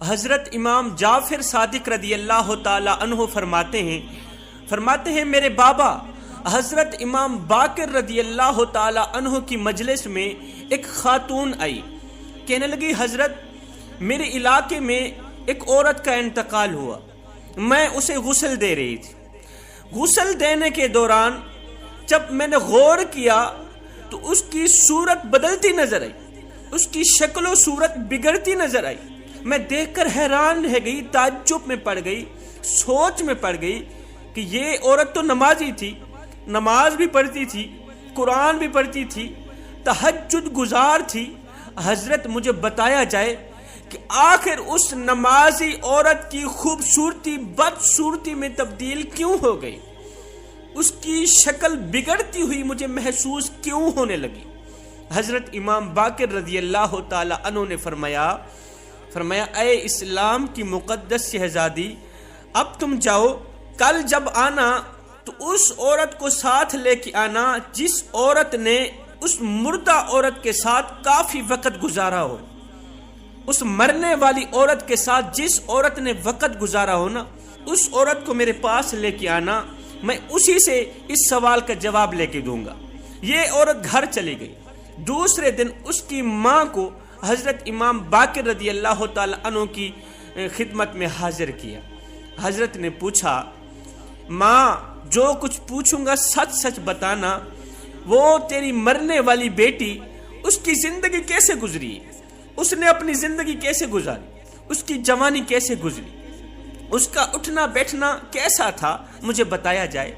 حضرت امام جعفر صادق رضی اللہ تعالی عنہ فرماتے ہیں میرے بابا حضرت امام باقر رضی اللہ تعالی عنہ کی مجلس میں ایک خاتون آئی، کہنے لگی حضرت میرے علاقے میں ایک عورت کا انتقال ہوا، میں اسے غسل دے رہی تھی۔ غسل دینے کے دوران جب میں نے غور کیا تو اس کی صورت بدلتی نظر آئی، اس کی شکل و صورت بگڑتی نظر آئی۔ میں دیکھ کر حیران رہ گئی، تعجب میں پڑ گئی، سوچ میں پڑ گئی کہ یہ عورت تو نمازی تھی، نماز بھی پڑھتی تھی، قرآن بھی پڑھتی تھی، تہجد گزار تھی۔ حضرت مجھے بتایا جائے کہ آخر اس نمازی عورت کی خوبصورتی بدصورتی میں تبدیل کیوں ہو گئی، اس کی شکل بگڑتی ہوئی مجھے محسوس کیوں ہونے لگی۔ حضرت امام باقر رضی اللہ تعالی عنہ نے فرمایا اے اسلام کی مقدس شہزادی، اب تم جاؤ، کل جب آنا تو اس عورت کو ساتھ لے کے آنا جس عورت نے اس مردہ عورت کے ساتھ کافی وقت گزارا ہو، اس مرنے والی عورت کے ساتھ جس عورت نے وقت گزارا ہو نا، اس عورت کو میرے پاس لے کے آنا، میں اسی سے اس سوال کا جواب لے کے دوں گا۔ یہ عورت گھر چلی گئی۔ دوسرے دن اس کی ماں کو حضرت امام باقر رضی اللہ تعالی عنہ کی خدمت میں حاضر کیا۔ حضرت نے پوچھا، ماں جو کچھ پوچھوں گا سچ سچ بتانا، وہ تیری مرنے والی بیٹی، اس کی زندگی کیسے گزری، اس نے اپنی زندگی کیسے گزاری، اس کی جوانی کیسے گزری، اس کا اٹھنا بیٹھنا کیسا تھا، مجھے بتایا جائے۔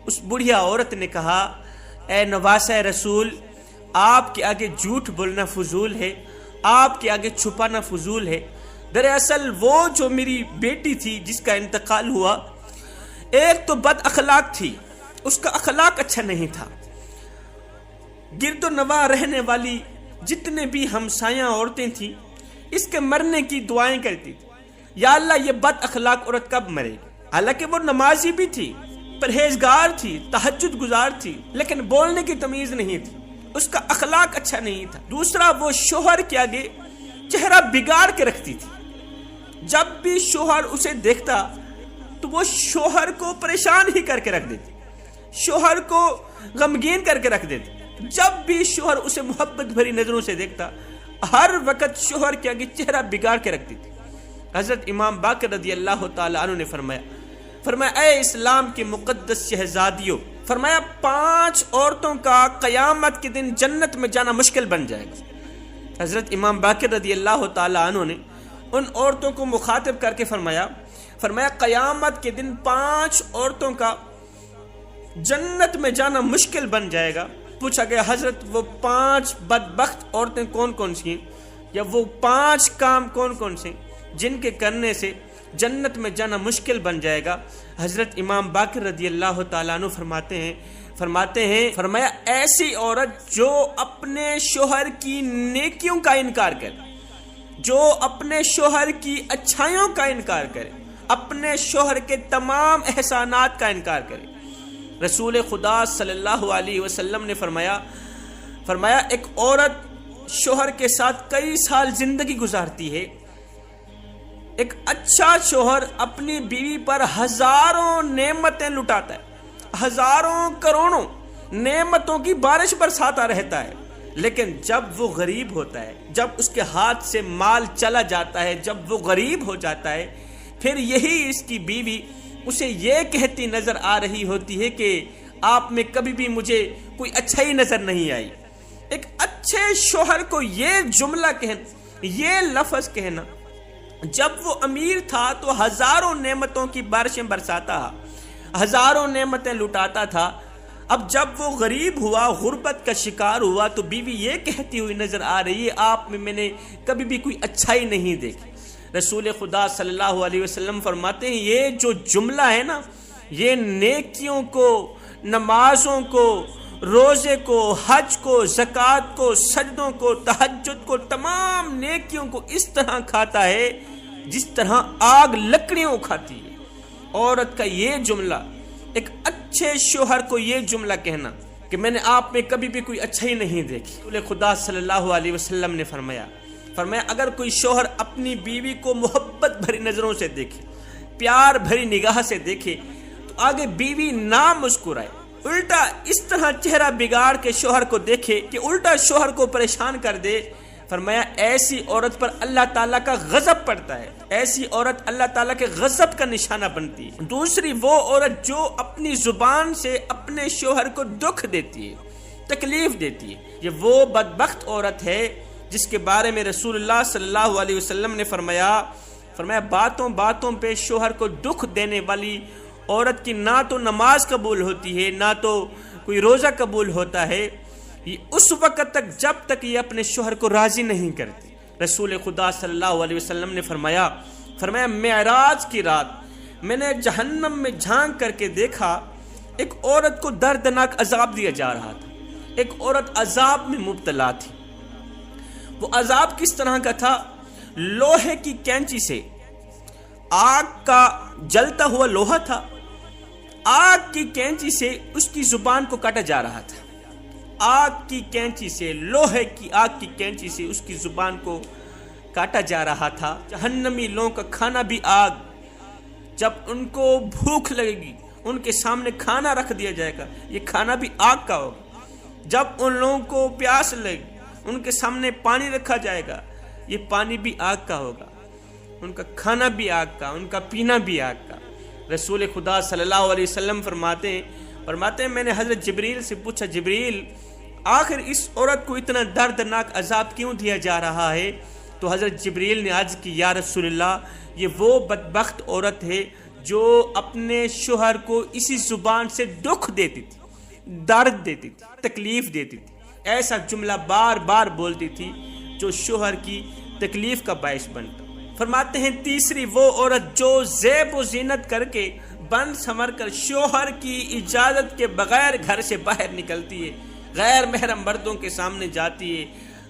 اس بڑھیا عورت نے کہا، اے نواسہ رسول، آپ کے آگے جھوٹ بولنا فضول ہے، آپ کے آگے چھپانا فضول ہے۔ دراصل وہ جو میری بیٹی تھی جس کا انتقال ہوا، ایک تو بد اخلاق تھی، اس کا اخلاق اچھا نہیں تھا۔ گرد و نواح رہنے والی جتنے بھی ہمسایاں عورتیں تھیں اس کے مرنے کی دعائیں کرتی تھی، یا اللہ یہ بد اخلاق عورت کب مرے گی۔ حالانکہ وہ نمازی بھی تھی، پرہیزگار تھی، تہجد گزار تھی، لیکن بولنے کی تمیز نہیں تھی، اس کا اخلاق اچھا نہیں تھا۔ دوسرا، وہ شوہر کے آگے چہرہ بگاڑ کے رکھتی تھی، جب بھی شوہر اسے دیکھتا تو وہ شوہر کو پریشان ہی کر کے رکھ دیتی، شوہر کو غمگین کر کے رکھ دیتی۔ جب بھی شوہر اسے محبت بھری نظروں سے دیکھتا، ہر وقت شوہر کے آگے چہرہ بگاڑ کے رکھتی تھی۔ حضرت امام باقر رضی اللہ تعالی عنہ نے فرمایا اے اسلام کی مقدس شہزادیوں، فرمایا 5 عورتوں کا قیامت کے دن جنت میں جانا مشکل بن جائے گا۔ حضرت امام باقر رضی اللہ تعالی عنہ نے ان عورتوں کو مخاطب کر کے فرمایا قیامت کے دن 5 عورتوں کا جنت میں جانا مشکل بن جائے گا۔ پوچھا گیا، حضرت وہ 5 بدبخت عورتیں کون کون سی ہیں، یا وہ 5 کام کون کون سے جن کے کرنے سے جنت میں جانا مشکل بن جائے گا؟ حضرت امام باقر رضی اللہ تعالیٰ عنہ فرمایا ایسی عورت جو اپنے شوہر کی نیکیوں کا انکار کرے، جو اپنے شوہر کی اچھائیوں کا انکار کرے، اپنے شوہر کے تمام احسانات کا انکار کرے۔ رسول خدا صلی اللہ علیہ وسلم نے فرمایا ایک عورت شوہر کے ساتھ کئی سال زندگی گزارتی ہے، ایک اچھا شوہر اپنی بیوی پر ہزاروں نعمتیں لٹاتا ہے، ہزاروں کروڑوں نعمتوں کی بارش برساتا رہتا ہے، لیکن جب وہ غریب ہوتا ہے، جب اس کے ہاتھ سے مال چلا جاتا ہے، جب وہ غریب ہو جاتا ہے، پھر یہی اس کی بیوی اسے یہ کہتی نظر آ رہی ہوتی ہے کہ آپ میں کبھی بھی مجھے کوئی اچھائی نظر نہیں آئی۔ ایک اچھے شوہر کو یہ جملہ کہنا، یہ لفظ کہنا، جب وہ امیر تھا تو ہزاروں نعمتوں کی بارشیں برساتا، ہزاروں نعمتیں لٹاتا تھا، اب جب وہ غریب ہوا، غربت کا شکار ہوا، تو بیوی یہ کہتی ہوئی نظر آ رہی ہے آپ میں نے کبھی بھی کوئی اچھائی نہیں دیکھی۔ رسول خدا صلی اللہ علیہ وسلم فرماتے ہیں یہ جو جملہ ہے نا، یہ نیکیوں کو، نمازوں کو، روزے کو، حج کو، زکوٰۃ کو، سجدوں کو، تہجد کو، تمام نیکیوں کو اس طرح کھاتا ہے جس طرح آگ لکڑیوں کھاتی ہے۔ عورت کا یہ جملہ، ایک اچھے شوہر کو یہ جملہ کہنا کہ میں نے آپ میں کبھی بھی کوئی اچھائی نہیں دیکھی۔ رسول خدا صلی اللہ علیہ وسلم نے فرمایا فرمایا اگر کوئی شوہر اپنی بیوی کو محبت بھری نظروں سے دیکھے، پیار بھری نگاہ سے دیکھے، تو آگے بیوی نہ مسکرائے، الٹا اس طرح چہرہ بگاڑ کے شوہر کو دیکھے کہ الٹا شوہر کو پریشان کر دے، فرمایا ایسی عورت پر اللہ تعالیٰ کا غضب پڑتا ہے، ایسی عورت اللہ تعالیٰ کے غضب کا نشانہ بنتی ہے۔ دوسری وہ عورت جو اپنی زبان سے اپنے شوہر کو دکھ دیتی ہے، تکلیف دیتی ہے، یہ وہ بدبخت عورت ہے جس کے بارے میں رسول اللہ صلی اللہ علیہ وسلم نے فرمایا باتوں باتوں پہ شوہر کو دکھ دینے والی عورت کی نہ تو نماز قبول ہوتی ہے، نہ تو کوئی روزہ قبول ہوتا ہے، یہ اس وقت تک جب تک یہ اپنے شوہر کو راضی نہیں کرتی۔ رسول خدا صلی اللہ علیہ وسلم نے فرمایا معراج کی رات میں نے جہنم میں جھانک کر کے دیکھا، ایک عورت کو دردناک عذاب دیا جا رہا تھا، ایک عورت عذاب میں مبتلا تھی۔ وہ عذاب کس طرح کا تھا؟ لوہے کی کینچی سے، آگ کا جلتا ہوا لوہا تھا، آگ کی کینچی سے اس کی زبان کو کاٹا جا رہا تھا، آگ کی کینچی سے، لوہے کی آگ کی کینچی سے اس کی زبان کو کاٹا جا رہا تھا۔ جہنمی لوگوں کا کھانا بھی آگ، جب ان کو بھوک لگے گی ان کے سامنے کھانا رکھ دیا جائے گا، یہ کھانا بھی آگ کا ہوگا۔ جب ان لوگوں کو پیاس لگے ان کے سامنے پانی رکھا جائے گا، یہ پانی بھی آگ کا ہوگا، ان کا کھانا بھی آگ کا، ان کا پینا بھی آگ کا۔ رسول خدا صلی اللہ علیہ وسلم فرماتے ہیں میں نے حضرت جبریل سے پوچھا، جبریل آخر اس عورت کو اتنا دردناک عذاب کیوں دیا جا رہا ہے؟ تو حضرت جبریل نے عرض کی، یا رسول اللہ یہ وہ بدبخت عورت ہے جو اپنے شوہر کو اسی زبان سے دکھ دیتی تھی، درد دیتی تھی، تکلیف دیتی تھی، ایسا جملہ بار بار بولتی تھی جو شوہر کی تکلیف کا باعث بنتا۔ فرماتے ہیں تیسری وہ عورت جو زیب و زینت کر کے بن سمر کر شوہر کی اجازت کے بغیر گھر سے باہر نکلتی ہے، غیر محرم مردوں کے سامنے جاتی ہے،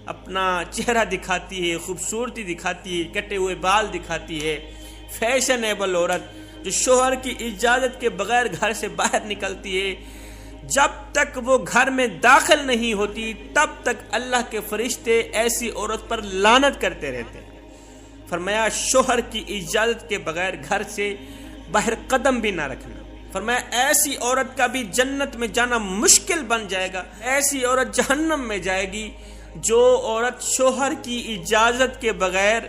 اپنا چہرہ دکھاتی ہے، خوبصورتی دکھاتی ہے، کٹے ہوئے بال دکھاتی ہے، فیشنیبل عورت جو شوہر کی اجازت کے بغیر گھر سے باہر نکلتی ہے، جب تک وہ گھر میں داخل نہیں ہوتی تب تک اللہ کے فرشتے ایسی عورت پر لعنت کرتے رہتے ہیں۔ فرمایا شوہر کی اجازت کے بغیر گھر سے باہر قدم بھی نہ رکھنا۔ فرمایا ایسی عورت کا بھی جنت میں جانا مشکل بن جائے گا، ایسی عورت جہنم میں جائے گی جو عورت شوہر کی اجازت کے بغیر،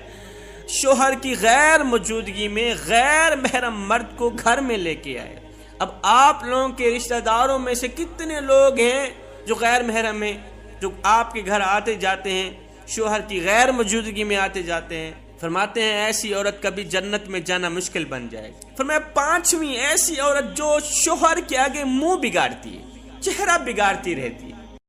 شوہر کی غیر موجودگی میں غیر محرم مرد کو گھر میں لے کے آئے۔ اب آپ لوگوں کے رشتہ داروں میں سے کتنے لوگ ہیں جو غیر محرم ہیں، جو آپ کے گھر آتے جاتے ہیں، شوہر کی غیر موجودگی میں آتے جاتے ہیں؟ فرماتے ہیں ایسی عورت کا بھی جنت میں جانا مشکل بن جائے گا۔ فرمایا پانچویں ایسی عورت جو شوہر کے آگے منہ بگاڑتی ہے، چہرہ بگاڑتی رہتی ہے،